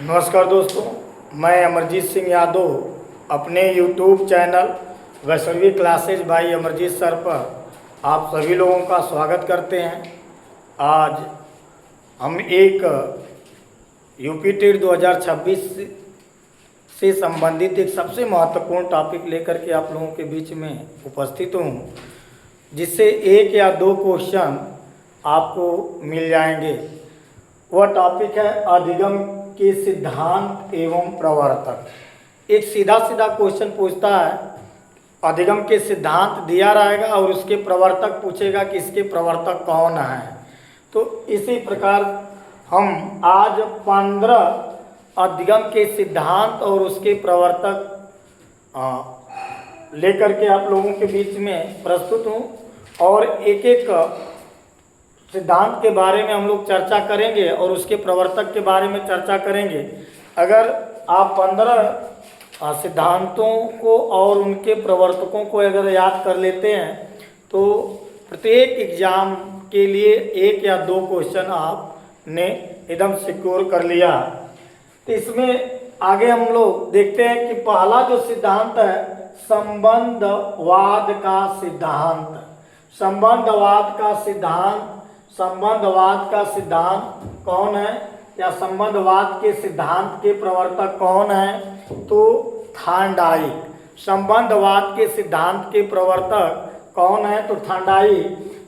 नमस्कार दोस्तों, मैं अमरजीत सिंह यादव अपने YouTube channel Vaishnavi classes by Amarjeet sir पर आप सभी लोगों का स्वागत करते हैं। आज हम एक यूपी टेट 2026 से संबंधित एक सबसे महत्वपूर्ण टॉपिक लेकर के आप लोगों के बीच में उपस्थित हूँ, जिससे एक या दो क्वेश्चन आपको मिल जाएंगे। वह टॉपिक है अधिगम के सिद्धांत एवं प्रवर्तक। एक सीधा सीधा क्वेश्चन पूछता है, अधिगम के सिद्धांत दिया रहेगा और उसके प्रवर्तक पूछेगा कि इसके प्रवर्तक कौन है। तो इसी प्रकार हम आज 15 अधिगम के सिद्धांत और उसके प्रवर्तक लेकर के आप लोगों के बीच में प्रस्तुत हूँ और एक एक सिद्धांत के बारे में हम लोग चर्चा करेंगे और उसके प्रवर्तक के बारे में चर्चा करेंगे। अगर आप 15 सिद्धांतों को और उनके प्रवर्तकों को अगर याद कर लेते हैं तो प्रत्येक एग्जाम के लिए एक या दो क्वेश्चन आपने एकदम सिक्योर कर लिया। तो इसमें आगे हम लोग देखते हैं कि पहला जो सिद्धांत है संबंधवाद का सिद्धांत। संबंधवाद का सिद्धांत कौन है या संबंधवाद के सिद्धांत के प्रवर्तक कौन है? तो थार्नडाइक। संबंधवाद के सिद्धांत के प्रवर्तक कौन है? तो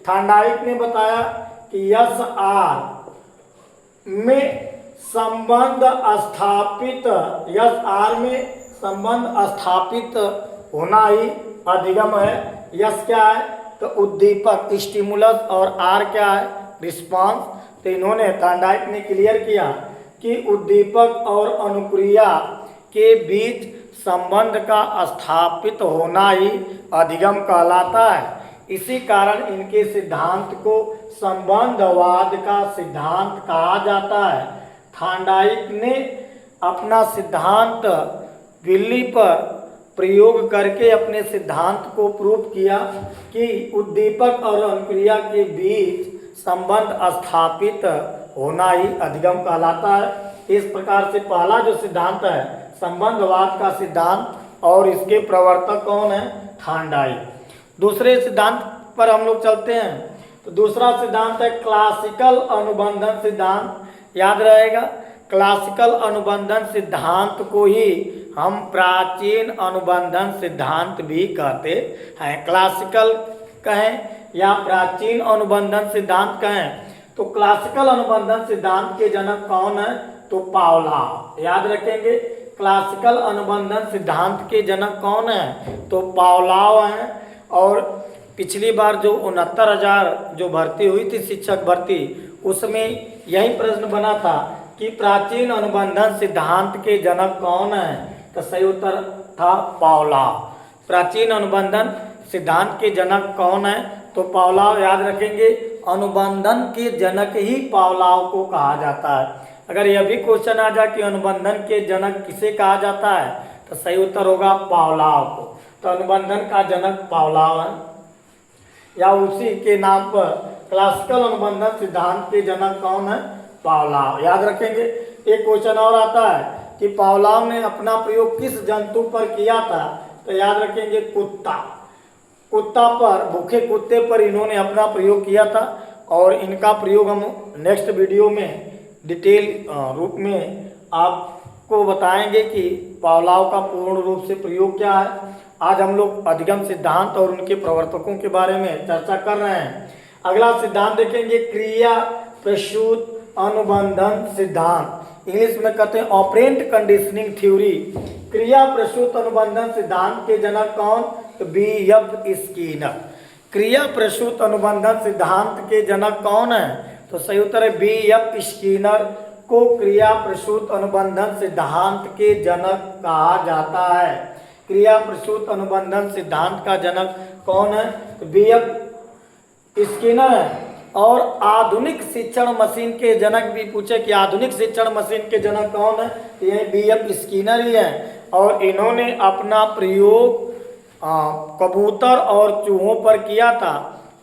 थार्नडाइक ने बताया कि यस आर में संबंध स्थापित होना ही अधिगम है। यस क्या है? तो उद्दीपक स्टिमुलस और आर क्या है? रिस्पांस। तो इन्होंने थार्नडाइक ने क्लियर किया कि उद्दीपक और अनुक्रिया के बीच संबंध का स्थापित होना ही अधिगम कहलाता है। इसी कारण इनके सिद्धांत को संबंधवाद का सिद्धांत कहा जाता है। थार्नडाइक ने अपना सिद्धांत बिल्ली पर प्रयोग करके अपने सिद्धांत को प्रूव किया कि उद्दीपक और अनुक्रिया के बीच संबंध स्थापित होना ही अधिगम कहलाता है। इस प्रकार से पहला जो सिद्धांत है संबंधवाद का सिद्धांत और इसके प्रवर्तक कौन है? थार्नडाइक। दूसरे सिद्धांत पर हम लोग चलते हैं। तो दूसरा सिद्धांत है क्लासिकल अनुबंधन सिद्धांत। याद रहेगा, क्लासिकल अनुबंधन सिद्धांत को ही हम प्राचीन अनुबंधन सिद्धांत भी कहते हैं। क्लासिकल कहें या प्राचीन अनुबंधन सिद्धांत कहें, तो क्लासिकल अनुबंधन सिद्धांत के जनक कौन है? तो पावलॉव। याद रखेंगे, क्लासिकल अनुबंधन सिद्धांत के जनक कौन है? तो पावलॉव हैं। और पिछली बार जो 69,000 जो भर्ती हुई थी शिक्षक भर्ती, उसमें यही प्रश्न बना था कि प्राचीन अनुबंधन सिद्धांत के जनक कौन है? तो सही उत्तर था पावलॉव। प्राचीन अनुबंधन सिद्धांत के जनक कौन है? तो पावलॉव। याद रखेंगे, अनुबंधन के जनक ही पावलॉव को कहा जाता है। अगर यह भी क्वेश्चन आ जाए कि अनुबंधन के जनक किसे कहा जाता है, तो सही उत्तर होगा पावलॉव को। तो अनुबंधन का जनक पावलॉव है, या उसी के नाम पर क्लासिकल अनुबंधन सिद्धांत के जनक कौन है? पावलॉव। याद रखेंगे, एक क्वेश्चन और आता है कि पावलॉव ने अपना प्रयोग किस जंतु पर किया था? तो याद रखेंगे कुत्ता पर, भूखे कुत्ते पर इन्होंने अपना प्रयोग किया था। और इनका प्रयोग हम नेक्स्ट वीडियो में डिटेल रूप में आपको बताएंगे कि पावलॉव का पूर्ण रूप से प्रयोग क्या है। आज हम लोग अधिगम सिद्धांत और उनके प्रवर्तकों के बारे में चर्चा कर रहे हैं। अगला सिद्धांत देखेंगे क्रिया प्रसूत अनुबंधन सिद्धांत। इंग्लिश में कहते हैं ऑपरेंट कंडीशनिंग थ्योरी। क्रिया प्रसूत अनुबंधन सिद्धांत के जनक कौन? तो B.F. स्किनर। क्रिया प्रसूत अनुबंधन सिद्धांत के जनक कौन है? तो सही उत्तर है B.F. स्किनर को क्रिया प्रसूत अनुबंधन सिद्धांत के जनक कहा जाता है। क्रिया प्रसूत अनुबंधन सिद्धांत का जनक कौन है? तो B.F. स्किनर है। और आधुनिक शिक्षण मशीन के जनक भी पूछे कि आधुनिक शिक्षण मशीन के जनक कौन है? ये B.F. स्किनर ही है। और इन्होंने अपना प्रयोग कबूतर और चूहों पर किया था।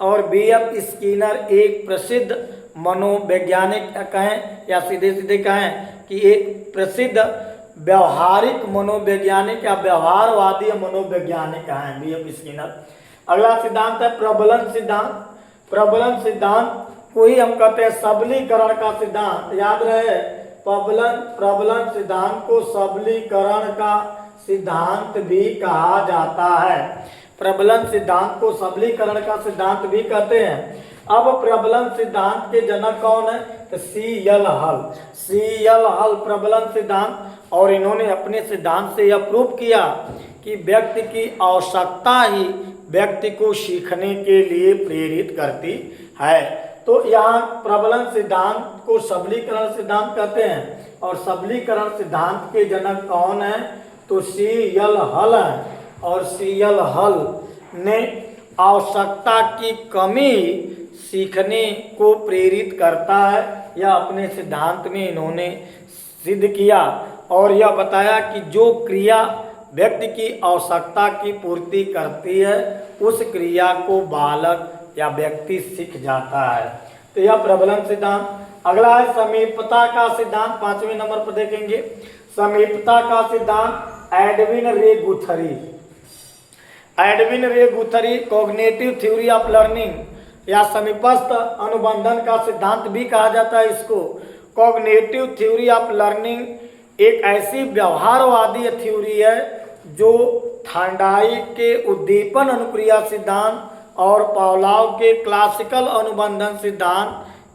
और B.F. स्किनर एक प्रसिद्ध मनोवैज्ञानिक कहें या सीधे सीधे कहें कि एक प्रसिद्ध व्यवहारिक मनोवैज्ञानिक या व्यवहारवादी मनोवैज्ञानिक हैं B.F. स्किनर। अगला सिद्धांत है प्रबलन सिद्धांत। प्रबलन सिद्धांत को ही हम कहते हैं सबलीकरण का सिद्धांत। याद रहे, प्रबलन सिद्धांत को सबलीकरण का सिद्धांत भी कहा जाता है। प्रबलन सिद्धांत को सबलीकरण का सिद्धांत भी कहते हैं। अब प्रबलन सिद्धांत के जनक कौन है? तो C.L. हल। C.L. हल प्रबलन सिद्धांत, और इन्होंने अपने सिद्धांत से यह प्रूव किया कि व्यक्ति की आवश्यकता ही व्यक्ति को सीखने के लिए प्रेरित करती है। तो यहाँ प्रबलन सिद्धांत को सबलीकरण सिद्धांत कहते हैं, और सबलीकरण सिद्धांत के जनक कौन है? तो C.L. हल है। और C.L. हल ने आवश्यकता की कमी सीखने को प्रेरित करता है, यह अपने सिद्धांत में इन्होंने सिद्ध किया, और यह बताया कि जो क्रिया व्यक्ति की आवश्यकता की पूर्ति करती है उस क्रिया को बालक या व्यक्ति सीख जाता है। तो यह प्रबलन सिद्धांत। अगला है समीपता का सिद्धांत। 5वें नंबर पर देखेंगे समीपता का सिद्धांत एडविन रे गुथरी। एडविन रे गुथरी कॉग्निटिव थ्योरी ऑफ लर्निंग या समीपस्थ अनुबंधन का सिद्धांत भी कहा जाता है इसको। कॉग्निटिव थ्योरी ऑफ लर्निंग एक ऐसी व्यवहारवादी थ्योरी है जो थांडाई के उद्दीपन अनुक्रिया सिद्धांत और पावलोव के क्लासिकल अनुबंधन सिद्धांत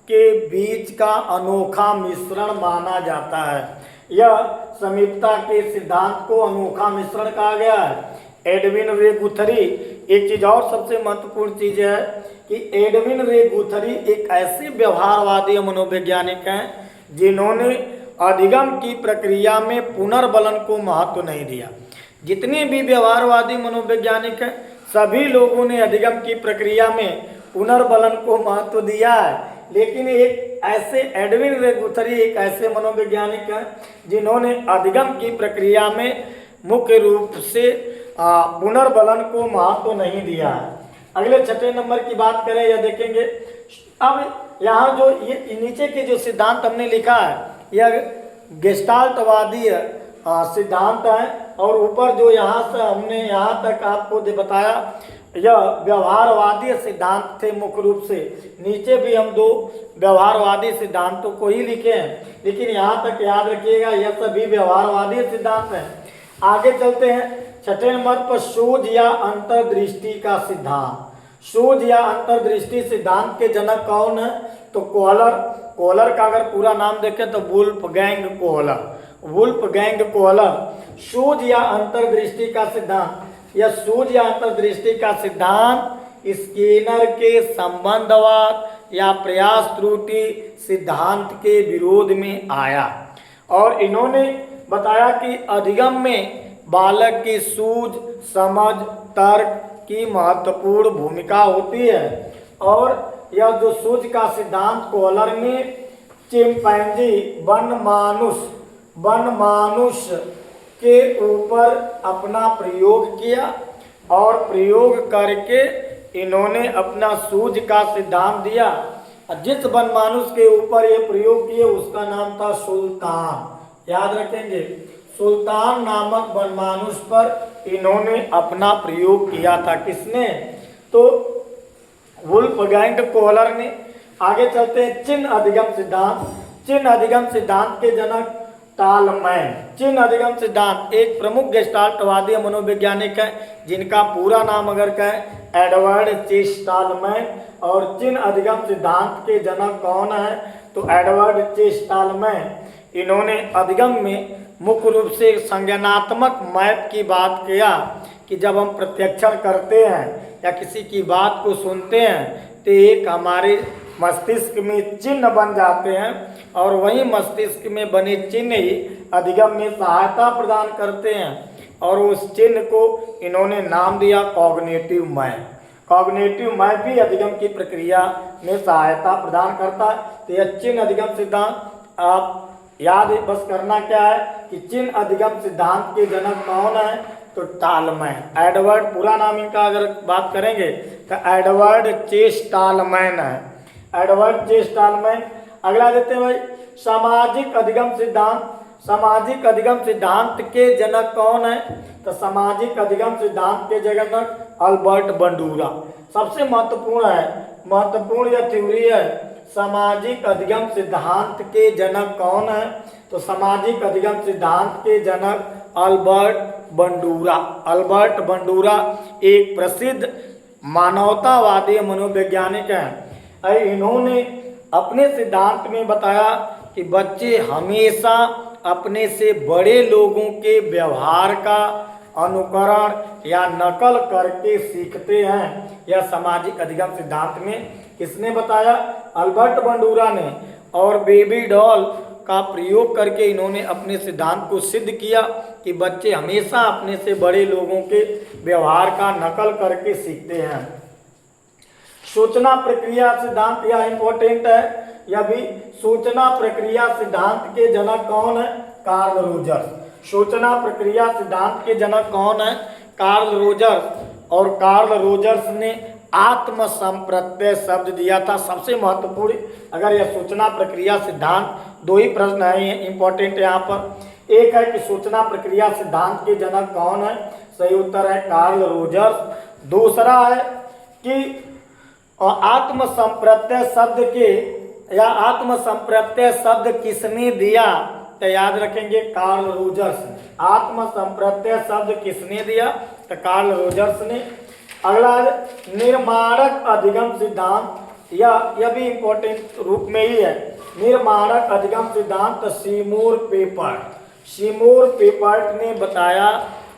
के बीच का अनोखा मिश्रण माना जाता है। यह समीपता के सिद्धांत को अनोखा मिश्रण कहा गया है। एडविन रे गुथरी, एक चीज और सबसे महत्वपूर्ण चीज है कि एडविन रे गुथरी एक ऐसे व्यवहारवादी मनोवैज्ञानिक हैं जिन्होंने अधिगम की प्रक्रिया में पुनर्बलन को महत्व नहीं दिया। जितने भी व्यवहारवादी मनोवैज्ञानिक हैं सभी लोगों ने अधिगम की प्रक्रिया में पुनर्बलन को महत्व दिया है, लेकिन एक ऐसे एडविन रे गुथरी एक ऐसे मनोवैज्ञानिक हैं जिन्होंने अधिगम की प्रक्रिया में मुख्य रूप से पुनर्बलन को महत्व नहीं दिया है। अगले 6 नंबर की बात करें, यह देखेंगे। अब यहाँ जो ये नीचे के जो सिद्धांत हमने लिखा है यह गेस्टाल्टवादी सिद्धांत है, और ऊपर जो यहाँ से हमने यहाँ तक आपको बताया यह व्यवहारवादी सिद्धांत थे मुख्य रूप से। नीचे भी हम 2 व्यवहारवादी सिद्धांतों को ही लिखे हैं, लेकिन यहाँ तक याद रखिएगा यह सभी व्यवहारवादी सिद्धांत हैं। आगे चलते हैं 6 नंबर पर सूझ या अंतर्दृष्टि का सिद्धांत। सूझ या अंतर्दृष्टि सिद्धांत के जनक कौन है? तो कोहलर। कोहलर का अगर पूरा नाम देखें तो वुल्फगैंग कोहलर। Wolfgang Kohler. सूझ या अंतर्दृष्टि का सिद्धांत, यह सूझ या अंतर्दृष्टि का सिद्धांत स्किनर के संबंधवाद या प्रयास त्रुटि सिद्धांत के विरोध में आया, और इन्होंने बताया कि अधिगम में बालक की सूझ, समझ, तर्क की महत्वपूर्ण भूमिका होती है। और यह जो सूझ का सिद्धांत कोहलर ने चिंपैंजी वन मानुष के ऊपर अपना प्रयोग किया, और प्रयोग करके इन्होंने अपना सूझ का सिद्धांत दिया। जिस वन मानुष के ऊपर ये प्रयोग किए उसका नाम था सुल्तान। याद रखेंगे, सुल्तान नामक वन मानुष पर इन्होंने अपना प्रयोग किया था। किसने? तो वुल्फगैंग कोहलर ने। आगे चलते हैं चिन्ह अधिगम सिद्धांत। चिन्ह अधिगम सिद्धांत के जनक स्टालमैन। चिन्ह अधिगम सिद्धांत एक प्रमुख गेस्टाल्टवादी मनोवैज्ञानिक है जिनका पूरा नाम अगर कहें एडवर्ड चे स्टालमैन। और चिन्ह अधिगम सिद्धांत के जनक कौन है? तो एडवर्ड चे स्टालमैन। इन्होंने अधिगम में मुख्य रूप से संज्ञानात्मक मैप की बात किया कि जब हम प्रत्यक्षण करते हैं या किसी की बात को सुनते हैं तो एक हमारे मस्तिष्क में चिन्ह बन जाते हैं, और वही मस्तिष्क में बने चिन्ह ही अधिगम में सहायता प्रदान करते हैं, और उस चिन्ह को इन्होंने नाम दिया कॉग्निटिव मैप। कॉग्निटिव मैप भी अधिगम की प्रक्रिया में सहायता प्रदान करता है। तो यह चिन्ह अधिगम सिद्धांत आप याद बस करना क्या है कि चिन्ह अधिगम सिद्धांत के जनक कौन है? तो स्टालमैन। एडवर्ड, पूरा नाम इनका अगर बात करेंगे तो एडवर्ड चे स्टालमैन है। एडवर्ड चे स्टालमैन। अगला देते हैं भाई सामाजिक अधिगम सिद्धांत, सामाजिक अधिगम सिद्धांत के जनक कौन है? तो सामाजिक अधिगम सिद्धांत के जनक अल्बर्ट बंडूरा। सबसे महत्वपूर्ण यह थ्योरी है। सामाजिक अधिगम सिद्धांत के जनक कौन है? तो सामाजिक अधिगम सिद्धांत के जनक अल्बर्ट बंडूरा। अल्बर्ट बंडूरा एक प्रसिद्ध मानवतावादी मनोवैज्ञानिक हैं। इन्होंने अपने सिद्धांत में बताया कि बच्चे हमेशा अपने से बड़े लोगों के व्यवहार का अनुकरण या नकल करके सीखते हैं। यह सामाजिक अधिगम सिद्धांत में किसने बताया? अल्बर्ट बंडूरा ने। और बेबी डॉल का प्रयोग करके इन्होंने अपने सिद्धांत को सिद्ध किया कि बच्चे हमेशा अपने से बड़े लोगों के व्यवहार का नकल करके सीखते हैं। सूचना प्रक्रिया सिद्धांत, यह इंपॉर्टेंट है। यह भी सूचना प्रक्रिया सिद्धांत के जनक कौन है? Carl Rogers. सूचना प्रक्रिया सिद्धांत के जनक कौन है? Carl Rogers. और कार्ल रोजर्स ने आत्म संप्रत्यय शब्द दिया था। सबसे महत्वपूर्ण, अगर यह सूचना प्रक्रिया सिद्धांत, दो ही प्रश्न है इंपॉर्टेंट यहाँ पर। एक है कि सूचना प्रक्रिया सिद्धांत के जनक कौन है? सही उत्तर है कार्ल रोजर्स। दूसरा है कि आत्म संप्रत्यय शब्द के या आत्म संप्रत्यय शब्द किसने दिया? तो याद रखेंगे कार्ल रोजर्स ने। आत्म संप्रत्यय शब्द किसने दिया? तो कार्ल रोजर्स ने। अगला है निर्माणक अधिगम सिद्धांत, यह भी इंपॉर्टेंट रूप में ही है। निर्माणक अधिगम सिद्धांत सीमूर पेपर्ट। सीमूर पेपर्ट ने बताया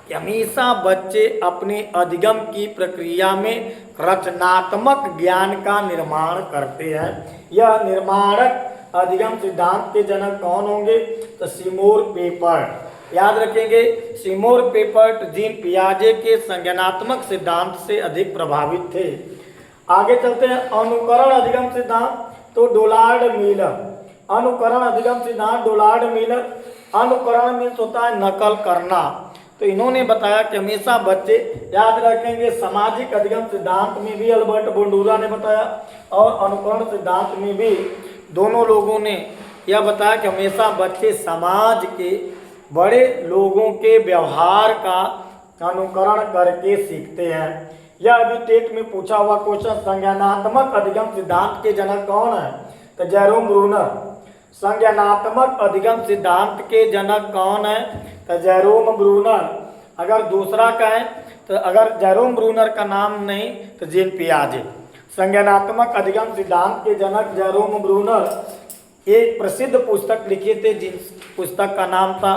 कि हमेशा बच्चे अपने अधिगम की प्रक्रिया में रचनात्मक ज्ञान का निर्माण करते हैं। यह निर्माणक अधिगम सिद्धांत के जनक कौन होंगे? तो सीमूर पेपर्ट। याद रखेंगे, सीमूर पेपर्ट जीन पियाजे के संज्ञानात्मक सिद्धांत से अधिक प्रभावित थे। आगे चलते हैं अनुकरण अधिगम सिद्धांत, तो डोनाल्ड मिलर। अनुकरण अधिगम सिद्धांत डोनाल्ड मिलर। अनुकरण मीन्स होता है नकल करना। तो इन्होंने बताया कि हमेशा बच्चे, याद रखेंगे सामाजिक अधिगम सिद्धांत में भी अल्बर्ट बंडूरा ने बताया और अनुकरण सिद्धांत में भी दोनों लोगों ने यह बताया कि हमेशा बच्चे समाज के बड़े लोगों के व्यवहार का अनुकरण करके सीखते हैं। यह अभी टेट में पूछा हुआ क्वेश्चन, संज्ञानात्मक अधिगम सिद्धांत के जनक कौन है? तो जेरोम ब्रूनर। संज्ञानात्मक अधिगम सिद्धांत के जनक कौन है? तो जेरोम ब्रूनर। अगर दूसरा कहें तो अगर जेरोम ब्रूनर का नाम नहीं तो जीन पियाजे। संज्ञानात्मक अधिगम सिद्धांत के जनक जेरोम ब्रूनर एक प्रसिद्ध पुस्तक लिखे थे, जिस पुस्तक का नाम था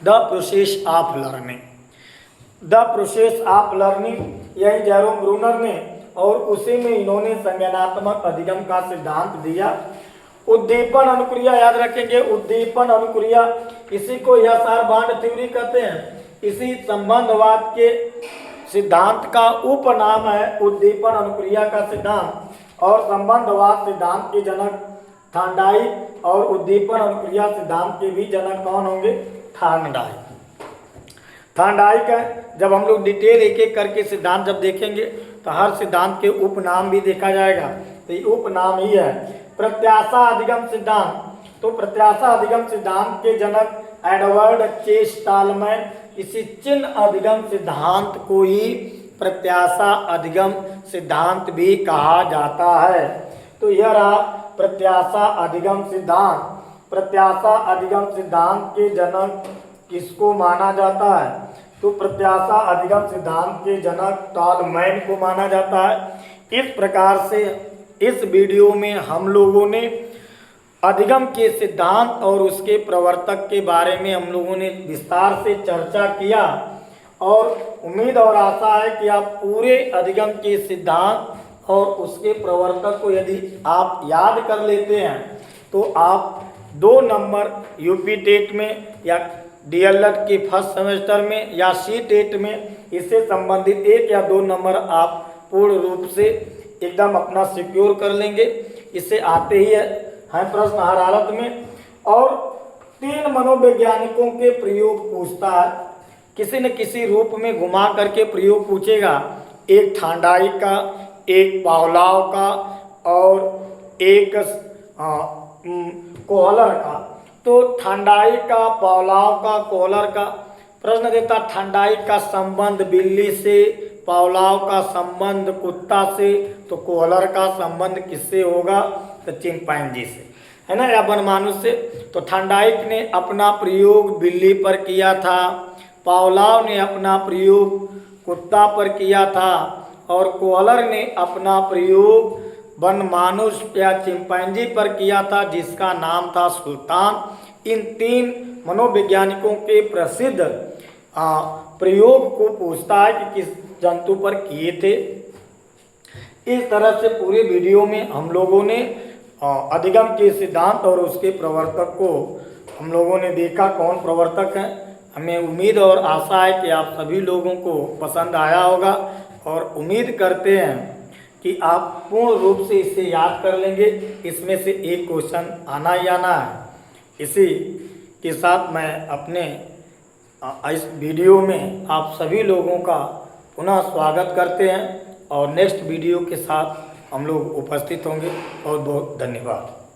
the process of learning. The process of learning यही जेरोम ब्रूनर ने, और उसी में इन्होंने संज्ञानात्मक अधिगम का सिद्धांत दिया। उद्दीपन अनुक्रिया, याद रखेंगे उद्दीपन अनुक्रिया, इसी को यसार बांड थ्योरी कहते हैं। इसी संबंधवाद के सिद्धांत का उपनाम है उद्दीपन अनुक्रिया का सिद्धांत। और संबंधवाद सिद्धांत के जनक थार्नडाइक और उद्दीपन अनुक्रिया सिद्धांत के भी जनक कौन होंगे? थार्नडाइक। थार्नडाइक है। जब हम लोग डिटेल एक एक करके सिद्धांत जब देखेंगे तो हर सिद्धांत के उपनाम भी देखा जाएगा। तो ये उपनाम ही है। प्रत्याशा अधिगम सिद्धांत, तो प्रत्याशा अधिगम सिद्धांत के जनक एडवर्ड चेस्टालमैन। इसी चिन्ह अधिगम सिद्धांत को ही प्रत्याशा अधिगम सिद्धांत भी कहा जाता है। तो यह रहा प्रत्याशा अधिगम सिद्धांत। प्रत्याशा अधिगम सिद्धांत के जनक किसको माना जाता है? तो प्रत्याशा अधिगम सिद्धांत के जनक टॉलमैन को माना जाता है। इस प्रकार से इस वीडियो में हम लोगों ने अधिगम के सिद्धांत और उसके प्रवर्तक के बारे में हम लोगों ने विस्तार से चर्चा किया, और उम्मीद और आशा है कि आप पूरे अधिगम के सिद्धांत और उसके प्रवर्तक को यदि आप याद कर लेते हैं तो आप 2 नंबर यूपी टेट में या डीएलएड के फर्स्ट सेमेस्टर में या सी टेट में इससे संबंधित 1 या 2 नंबर आप पूर्ण रूप से एकदम अपना सिक्योर कर लेंगे। इससे आते ही है प्रश्न हर हालत में। और 3 मनोवैज्ञानिकों के प्रयोग पूछता है, किसी न किसी रूप में घुमा करके प्रयोग पूछेगा। एक थार्नडाइक का, एक पावलोव का और एक कोहलर का। तो ठंडाई का, पौलाव का, कोहलर का। प्रश्न देता ठंडाई का संबंध बिल्ली से, पौलाव का संबंध कुत्ता से, तो कोहलर का संबंध किससे होगा? तो चिंपैंजी से, है ना, या वनमानुष से। तो ठंडाइक ने अपना प्रयोग बिल्ली पर किया था, पौलाव ने अपना प्रयोग कुत्ता पर किया था, और कोहलर ने अपना प्रयोग वनमानुष या चिंपैंजी पर किया था, जिसका नाम था सुल्तान। इन 3 मनोवैज्ञानिकों के प्रसिद्ध प्रयोग को पूछता है कि किस जंतु पर किए थे। इस तरह से पूरे वीडियो में हम लोगों ने अधिगम के सिद्धांत और उसके प्रवर्तक को हम लोगों ने देखा, कौन प्रवर्तक हैं। हमें उम्मीद और आशा है कि आप सभी लोगों को पसंद आया होगा, और उम्मीद करते हैं कि आप पूर्ण रूप से इसे याद कर लेंगे। इसमें से एक क्वेश्चन आना ही आना है। इसी के साथ मैं अपने इस वीडियो में आप सभी लोगों का पुनः स्वागत करते हैं, और नेक्स्ट वीडियो के साथ हम लोग उपस्थित होंगे। बहुत बहुत धन्यवाद।